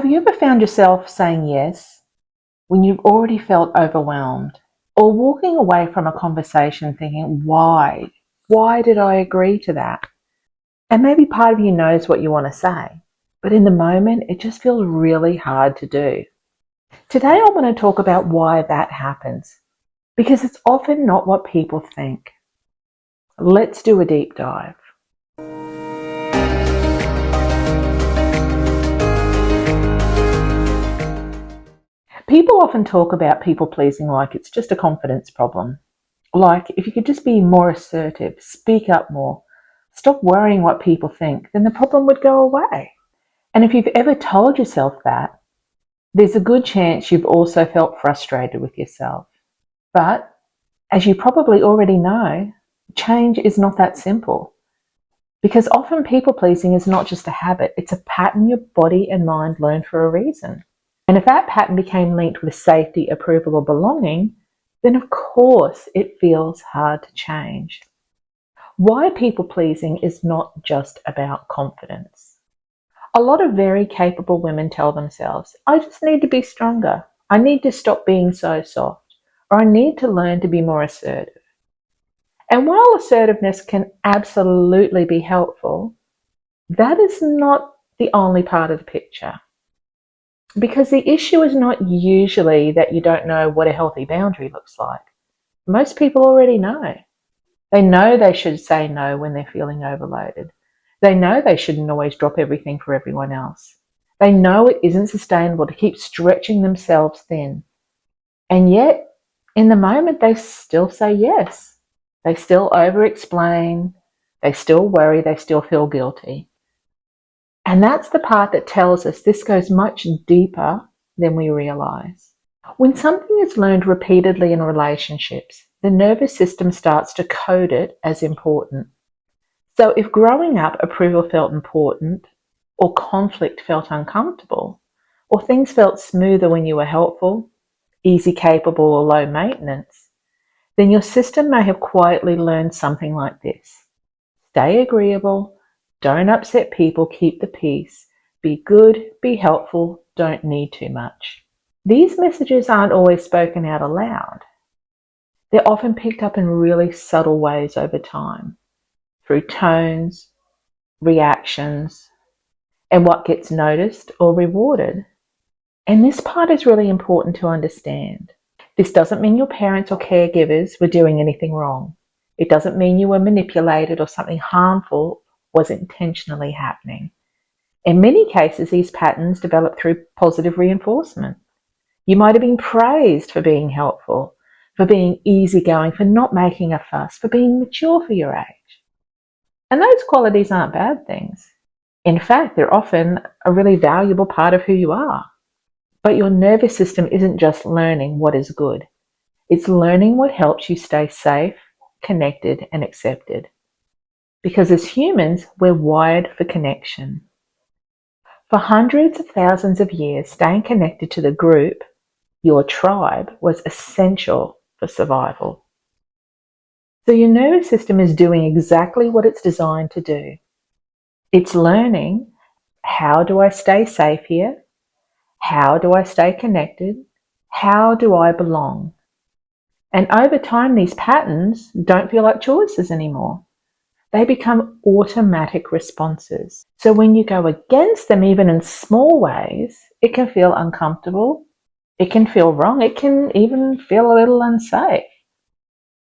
Have you ever found yourself saying yes when you've already felt overwhelmed, or walking away from a conversation thinking, why? Why did I agree to that? And maybe part of you knows what you want to say, but in the moment, it just feels really hard to do. Today, I want to talk about why that happens, because it's often not what people think. Let's do a deep dive. People often talk about people pleasing like it's just a confidence problem. Like, if you could just be more assertive, speak up more, stop worrying what people think, then the problem would go away. And if you've ever told yourself that, there's a good chance you've also felt frustrated with yourself. But as you probably already know, change is not that simple. Because often people pleasing is not just a habit, it's a pattern your body and mind learn for a reason. And if that pattern became linked with safety, approval, or belonging, then of course it feels hard to change. Why people pleasing is not just about confidence. A lot of very capable women tell themselves, I just need to be stronger. I need to stop being so soft, or I need to learn to be more assertive. And while assertiveness can absolutely be helpful, that is not the only part of the picture. Because the issue is not usually that you don't know what a healthy boundary looks like. Most people already know. They know they should say no when they're feeling overloaded. They know they shouldn't always drop everything for everyone else. They know it isn't sustainable to keep stretching themselves thin. And yet, in the moment, they still say yes. They still over-explain. They still worry. They still feel guilty. And that's the part that tells us this goes much deeper than we realize. When something is learned repeatedly in relationships, the nervous system starts to code it as important. So if growing up approval felt important, or conflict felt uncomfortable, or things felt smoother when you were helpful, easy, capable, or low maintenance, then your system may have quietly learned something like this. Stay agreeable, don't upset people, keep the peace, be good, be helpful, don't need too much. These messages aren't always spoken out aloud. They're often picked up in really subtle ways over time, through tones, reactions, and what gets noticed or rewarded. And this part is really important to understand. This doesn't mean your parents or caregivers were doing anything wrong. It doesn't mean you were manipulated or something harmful was intentionally happening. In many cases, these patterns develop through positive reinforcement. You might have been praised for being helpful, for being easygoing, for not making a fuss, for being mature for your age. And those qualities aren't bad things. In fact, they're often a really valuable part of who you are. But your nervous system isn't just learning what is good. It's learning what helps you stay safe, connected, and accepted. Because as humans, we're wired for connection. For hundreds of thousands of years, staying connected to the group, your tribe, was essential for survival. So your nervous system is doing exactly what it's designed to do. It's learning, how do I stay safe here? How do I stay connected? How do I belong? And over time, these patterns don't feel like choices anymore. They become automatic responses. So when you go against them, even in small ways, it can feel uncomfortable. It can feel wrong. It can even feel a little unsafe.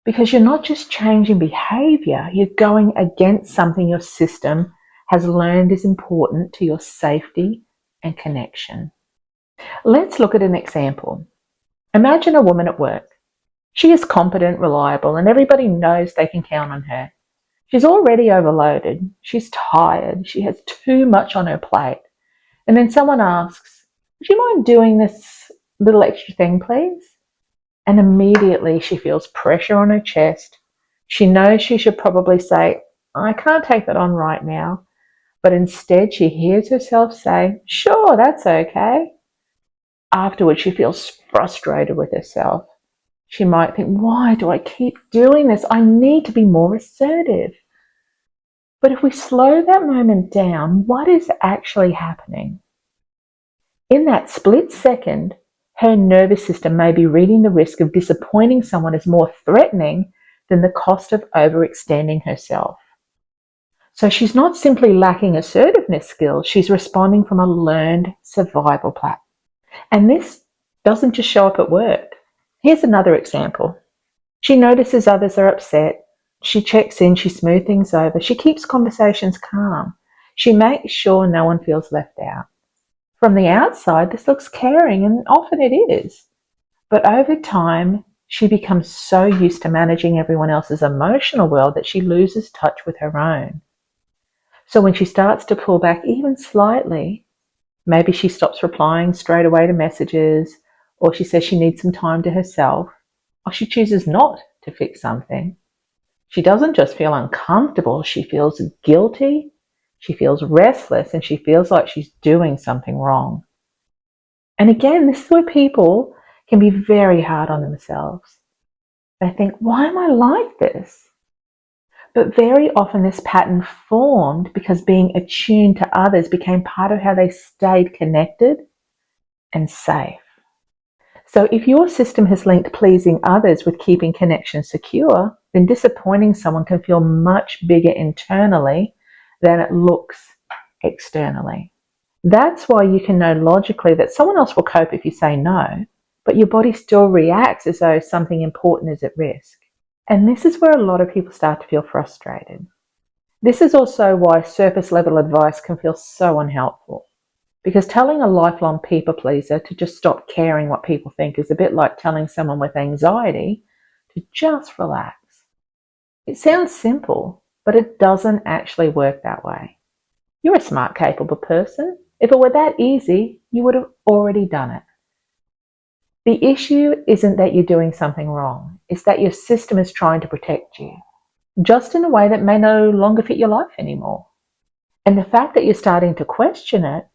Because you're not just changing behavior, you're going against something your system has learned is important to your safety and connection. Let's look at an example. Imagine a woman at work. She is competent, reliable, and everybody knows they can count on her. She's already overloaded. She's tired. She has too much on her plate. And then someone asks, would you mind doing this little extra thing, please? And immediately she feels pressure on her chest. She knows she should probably say, I can't take that on right now. But instead she hears herself say, sure, that's okay. Afterwards, she feels frustrated with herself. She might think, why do I keep doing this? I need to be more assertive. But if we slow that moment down, what is actually happening? In that split second, her nervous system may be reading the risk of disappointing someone as more threatening than the cost of overextending herself. So she's not simply lacking assertiveness skills, she's responding from a learned survival platform. And this doesn't just show up at work. Here's another example. She notices others are upset. She checks in, she smooths things over, she keeps conversations calm. She makes sure no one feels left out. From the outside, this looks caring, and often it is. But over time, she becomes so used to managing everyone else's emotional world that she loses touch with her own. So when she starts to pull back even slightly, maybe she stops replying straight away to messages, or she says she needs some time to herself, or she chooses not to fix something. She doesn't just feel uncomfortable, she feels guilty, she feels restless, and she feels like she's doing something wrong. And again, this is where people can be very hard on themselves. They think, why am I like this? But very often this pattern formed because being attuned to others became part of how they stayed connected and safe. So if your system has linked pleasing others with keeping connections secure, then disappointing someone can feel much bigger internally than it looks externally. That's why you can know logically that someone else will cope if you say no, but your body still reacts as though something important is at risk. And this is where a lot of people start to feel frustrated. This is also why surface level advice can feel so unhelpful. Because telling a lifelong people pleaser to just stop caring what people think is a bit like telling someone with anxiety to just relax. It sounds simple, but it doesn't actually work that way. You're a smart, capable person. If it were that easy, you would have already done it. The issue isn't that you're doing something wrong. It's that your system is trying to protect you, just in a way that may no longer fit your life anymore. And the fact that you're starting to question it,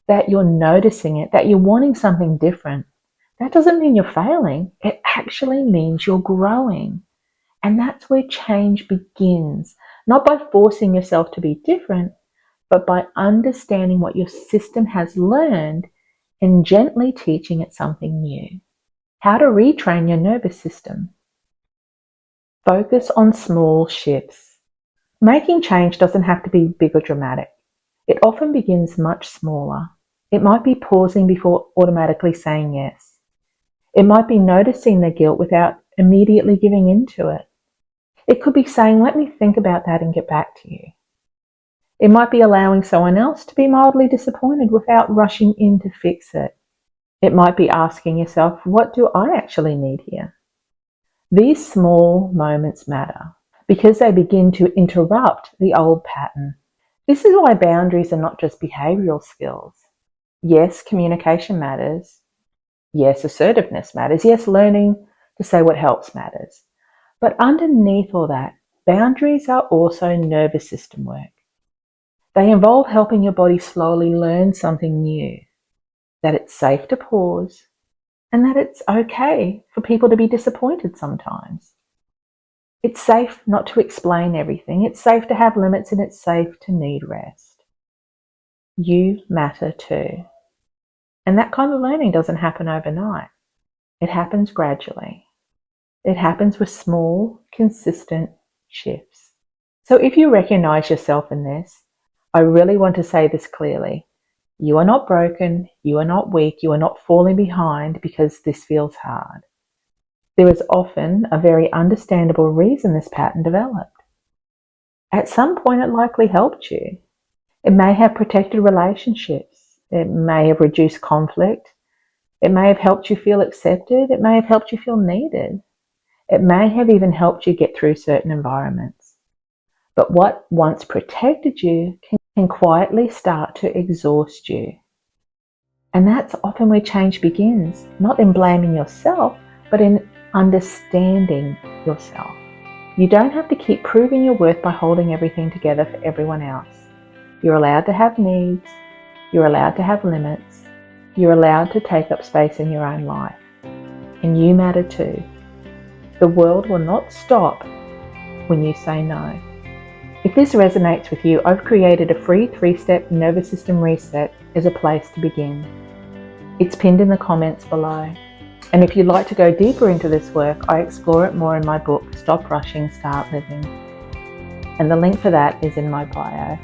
that you're noticing it, that you're wanting something different, that doesn't mean you're failing. It actually means you're growing. And that's where change begins, not by forcing yourself to be different, but by understanding what your system has learned and gently teaching it something new. How to retrain your nervous system. Focus on small shifts. Making change doesn't have to be big or dramatic. It often begins much smaller. It might be pausing before automatically saying yes. It might be noticing the guilt without immediately giving in to it. It could be saying, let me think about that and get back to you. It might be allowing someone else to be mildly disappointed without rushing in to fix it. It might be asking yourself, what do I actually need here? These small moments matter because they begin to interrupt the old pattern. This is why boundaries are not just behavioral skills. Yes, communication matters. Yes, assertiveness matters. Yes, learning to say what helps matters. But underneath all that, boundaries are also nervous system work. They involve helping your body slowly learn something new, that it's safe to pause, and that it's okay for people to be disappointed sometimes. It's safe not to explain everything. It's safe to have limits, and it's safe to need rest. You matter too. And that kind of learning doesn't happen overnight. It happens gradually. It happens with small, consistent shifts. So if you recognize yourself in this, I really want to say this clearly. You are not broken, you are not weak, you are not falling behind because this feels hard. There is often a very understandable reason this pattern developed. At some point it likely helped you. It may have protected relationships. It may have reduced conflict. It may have helped you feel accepted. It may have helped you feel needed. It may have even helped you get through certain environments. But what once protected you can quietly start to exhaust you. And that's often where change begins, not in blaming yourself, but in understanding yourself. You don't have to keep proving your worth by holding everything together for everyone else. You're allowed to have needs. You're allowed to have limits. You're allowed to take up space in your own life. And you matter too. The world will not stop when you say no. If this resonates with you, I've created a free 3-step nervous system reset as a place to begin. It's pinned in the comments below. And if you'd like to go deeper into this work, I explore it more in my book, Stop Rushing, Start Living. And the link for that is in my bio.